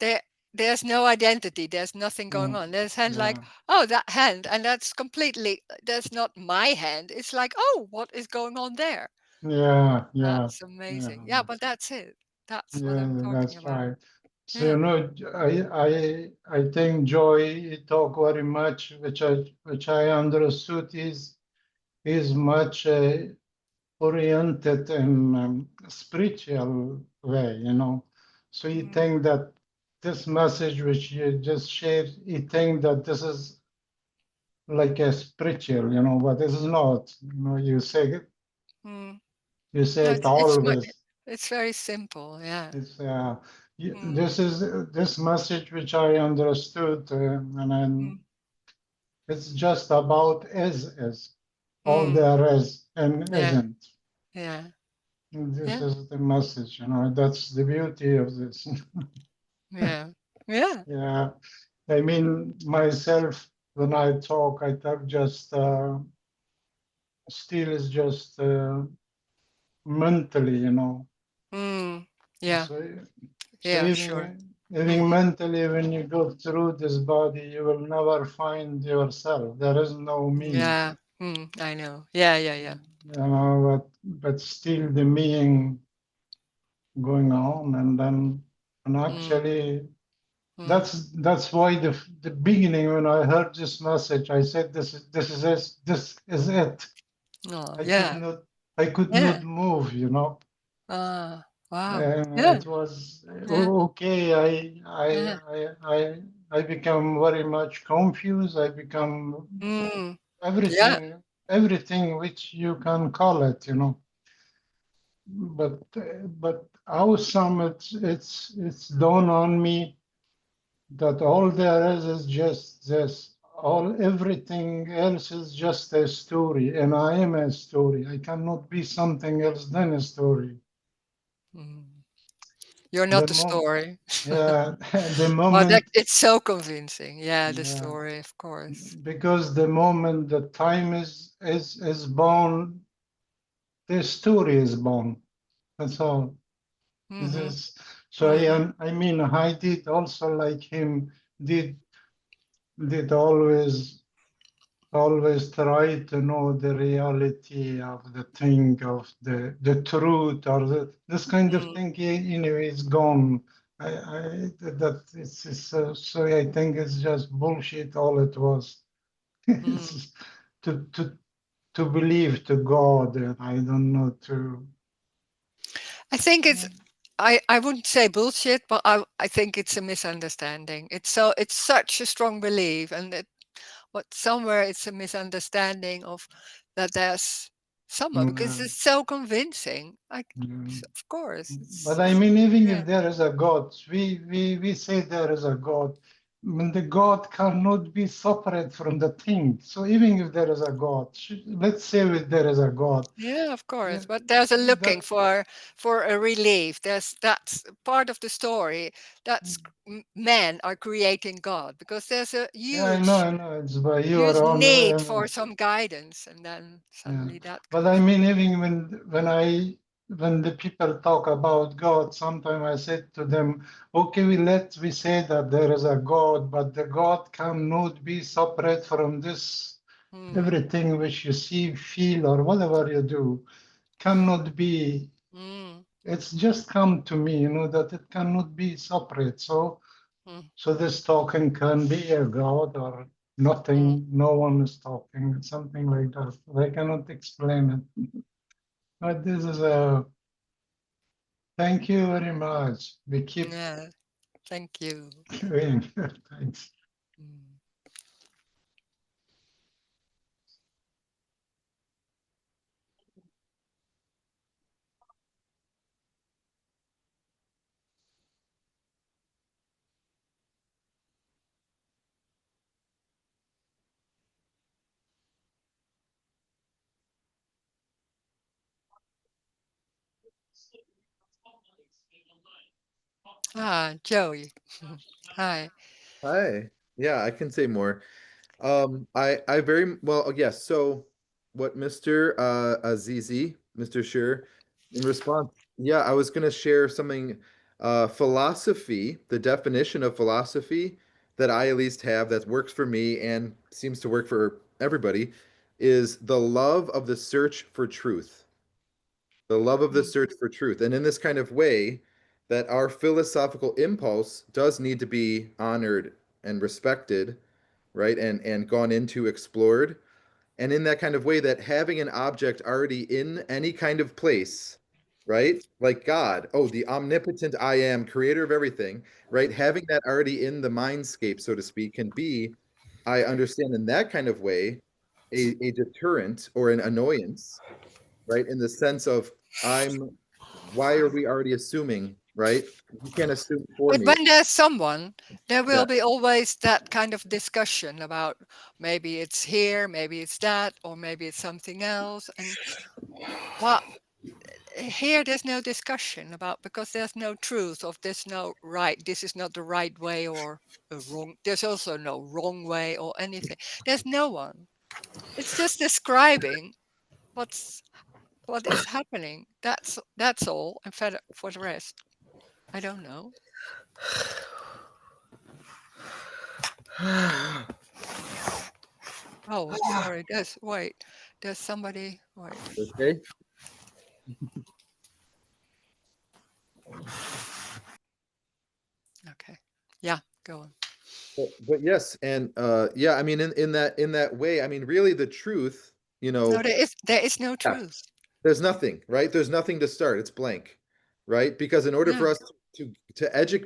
there there's no identity. There's nothing going yeah, on. There's hand like, yeah, oh, that hand, and that's completely. That's not my hand. It's like, oh, what is going on there? yeah, yeah, That's yeah, amazing. Yeah, but that's it. That's what I'm yeah, talking that's about. right. So Yeah. I think Joy talk very much, which I understood is much oriented in spiritual way. So you Mm, think that this message which you just shared, you think that this is like a spiritual, but this is not. mm. You say No, it always. it's very simple. Yeah. It's Mm, this is this message which I understood, and then mm, it's just about is all mm. there is and Yeah. isn't. Yeah. And this Yeah. is the message. That's the beauty of this. Yeah. Yeah. Yeah, I mean myself when I talk, I talk just still is just mentally. Mm. Yeah. So so Yeah. Sure. even Mm. mentally, when you go through this body, you will never find yourself. There is no me, Yeah. Mm. I know. Yeah. Yeah. Yeah. but still the being going on, and Mm. actually Mm. that's why the beginning when I heard this message, I said this is it. Oh. I could Yeah. not I could Yeah. not move. Ah. Wow. And Yeah. it was Yeah. okay. Yeah. I become very much confused. I become Mm. Yeah. everything which you can call it. But awesome. It's dawned on me that all there is just this. All everything else is just a story, and I am a story. I cannot be something else than a story. Mm. You're The not the mom, story. yeah, the Oh, that moment, it's so convincing. Yeah, the yeah, story, of course. because the moment the time is born, the story is born. That's all. This Mhm. is so. Mhm. I mean, I did also like him. Did did always try to know the reality of the thing, of the truth, or this kind of Mm, thing. Anyway, is gone. That it's so I think it's just bullshit. All it was. mm. It's to to to believe to God. And I don't know to. I think it's Yeah. I wouldn't say bullshit, but I think it's a misunderstanding. It's such a strong belief, and but somewhere it's a misunderstanding of that there's someone because Yeah, it's so convincing. yeah. Of course, But I mean, even yeah, if there is a God, we say there is a God. I mean, the God cannot be separate from the thing. So even if there is a God, let's say there is a God. yeah, of Yeah, course. But there's a looking that for a relief. That's part of the story. Men are creating God because there's a yeah, huge I know. It's by your huge own. need for some guidance, and then Yeah. suddenly that But I comes. mean, even when the people talk about God, sometimes I said to them, okay, we say that there is a God, but the God cannot be separate from this Mm, everything which you see, feel, or whatever you do cannot be. mm, It's just come to me, that it cannot be separate. mm, So this talking can be a God or mm. nothing. No one is talking, something like that. I cannot explain it. But this is a thank you very much. We keep Yeah, thank you. doing. Thanks. Mm. Ah, Joey. Hi. Hi. Yeah, I can say more. I very well, yes. So, what Mr. Azizi, Mr. Sure, in response, yeah, I was gonna share something. Philosophy, the definition of philosophy that I at least have that works for me and seems to work for everybody, is the love of the search for truth. The love of the Mm, search for truth, and in this kind of way, that our philosophical impulse does need to be honored and respected, right? And gone into, explored. And in that kind of way, that having an object already in any kind of place, right? Like God, oh, the omnipotent I am, creator of everything, right? Having that already in the mindscape, so to speak, can be, I understand in that kind of way, a deterrent or an annoyance, right? In the sense of, I'm, why are we already assuming, right? You can't assume for but me. when there's someone, there will Yeah. be always that kind of discussion about maybe it's here, maybe it's that, or maybe it's something else. And well, here there's no discussion about because there's no truth of there's no right. This is not the right way or a wrong. There's also no wrong way or anything. There's no one. It's just describing what's what is happening. That's all. And for the rest, I don't know. Oh, sorry. There's somebody. Wait. Okay. Okay. Yeah, go on. But yes, and yeah, I mean, in that way, I mean, really, the truth, No, there is no yeah, truth. there's nothing, right? There's nothing to start. It's blank, right? Because in order Yeah. for us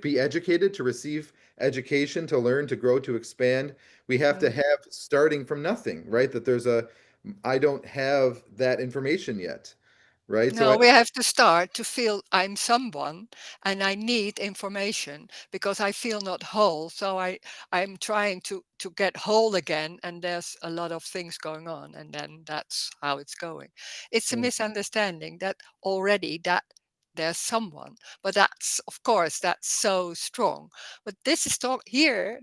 be educated, to receive education, to learn, to grow, to expand, we have to Mm. have starting from nothing, right? That there's a, I don't have that information yet, right? So No, we have to start to feel I'm someone and I need information because I feel not whole. So I'm trying to get whole again, and there's a lot of things going on, and then that's how it's going. It's a mm, misunderstanding that already that there's someone, but that's of course that's so strong. But this is talk here.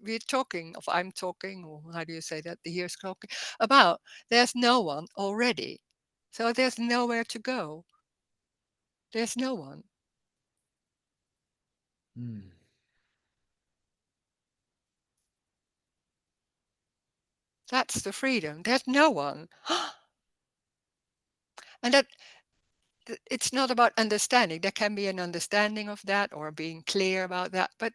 We're talking of I'm talking, or how do you say that? The here's talking about. There's no one already, so there's nowhere to go. There's no one. mm, That's the freedom. There's no one. And it's not about understanding. There can be an understanding of that or being clear about that, but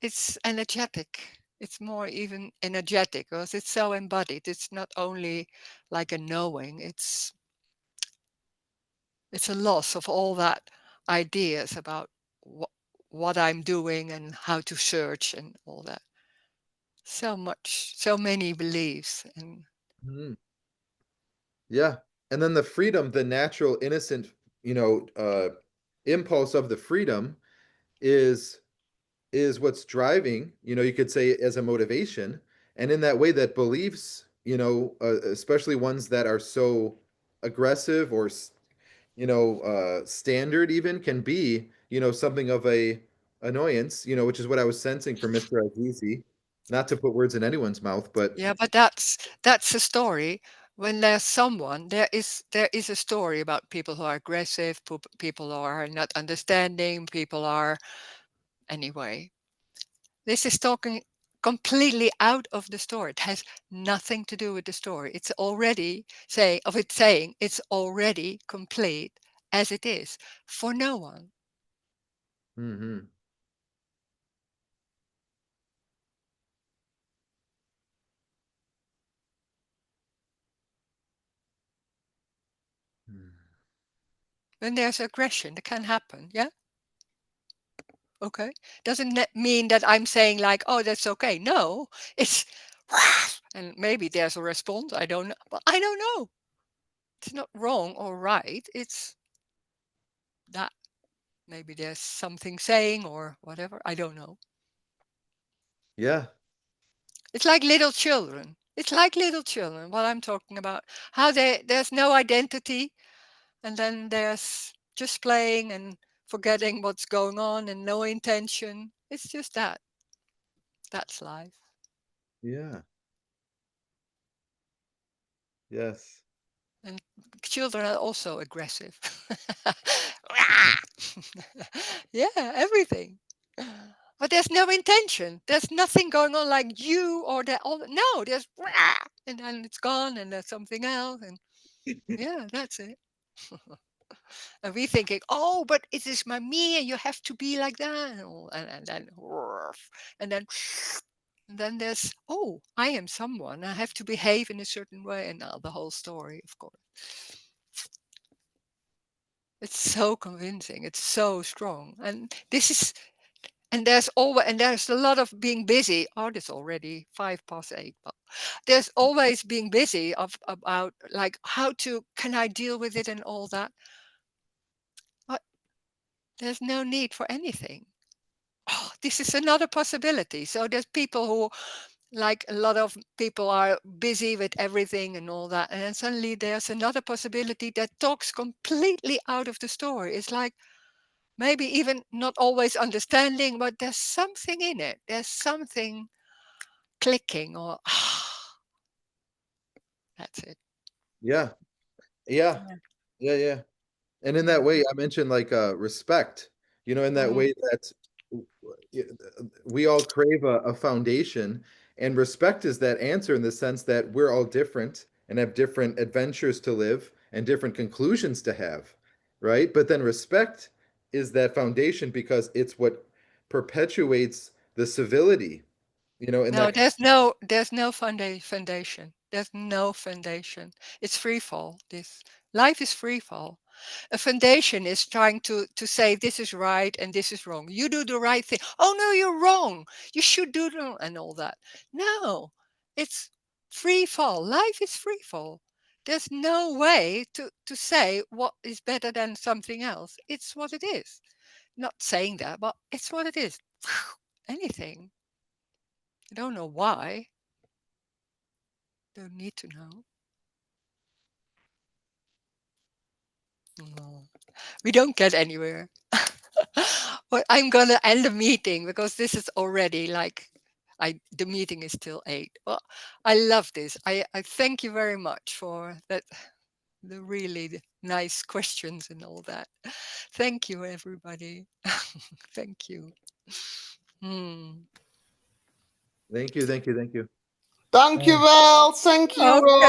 it's energetic. It's more even energetic because it's so embodied. It's not only like a knowing, it's a loss of all that ideas about what I'm doing and how to search and all that. So much, so many beliefs. And Mhm. Yeah. And then the freedom, the natural, innocent, you know, impulse of the freedom is what's driving, you could say as a motivation. And in that way, that beliefs, especially ones that are so aggressive or standard even can be, something of a annoyance, which is what I was sensing from Mr. Azizi. Not to put words in anyone's mouth, but yeah, but that's a story. When there's someone, there is a story about people who are aggressive, people who are not understanding, people are anyway. This is talking completely out of the story. It has nothing to do with the story. It's already saying it's already complete as it is for no one. hmm. When there's aggression, that can happen. Yeah. Okay. Doesn't that mean that I'm saying like, oh, that's okay? No, it's and maybe there's a response. I don't know. Well, I don't know. It's not wrong or right. It's that maybe there's something saying or whatever. I don't know. Yeah, It's like little children. It's like little children. What I'm talking about. How there's no identity, and then there's just playing and forgetting what's going on and no intention. It's just that. That's life. yeah, yes, And children are also aggressive. Yeah, everything. But there's no intention. There's nothing going on like you or that. All no, there's and then it's gone, and there's something else, and yeah, that's it. And we thinking, oh, but it is my me, and you have to be like that, and then and then and then there's, oh, I am someone. I have to behave in a certain way, and now the whole story, of course. It's so convincing. It's so strong. And there's a lot of being busy. Oh, it's already 8:05. But there's always being busy about like how to can I deal with it and all that. But there's no need for anything. Oh, this is another possibility. So there's people who like a lot of people are busy with everything and all that. And then suddenly there's another possibility that talks completely out of the story. It's like maybe even not always understanding, but there's something in it. There's something clicking, or that's it. yeah, yeah, Yeah. yeah, yeah. And in that Mm, way, I mentioned like respect, in that mhm. way that we all crave a foundation, and respect is that answer in the sense that we're all different and have different adventures to live and different conclusions to have, right? But then respect is that foundation because it's what perpetuates the civility, and No, that, there's no foundation. There's no foundation. It's free fall. This life is free fall. A foundation is trying to say this is right and this is wrong. You do the right thing. Oh no, you're wrong. You should do the and all that. No, it's free fall. Life is free fall. There's no way to say what is better than something else. It's what it is. Not saying that, but it's what it is. Anything. I don't know why. Don't need to know. No. We don't get anywhere. Well, I'm gonna end the meeting because this is already like the meeting is till 8. Well, I love this. I thank you very much for that the really nice questions and all that. Thank you everybody. Thank you. Hmm. thank you, thank you, thank you. Dankjewel. Thank you, Okay. Roel.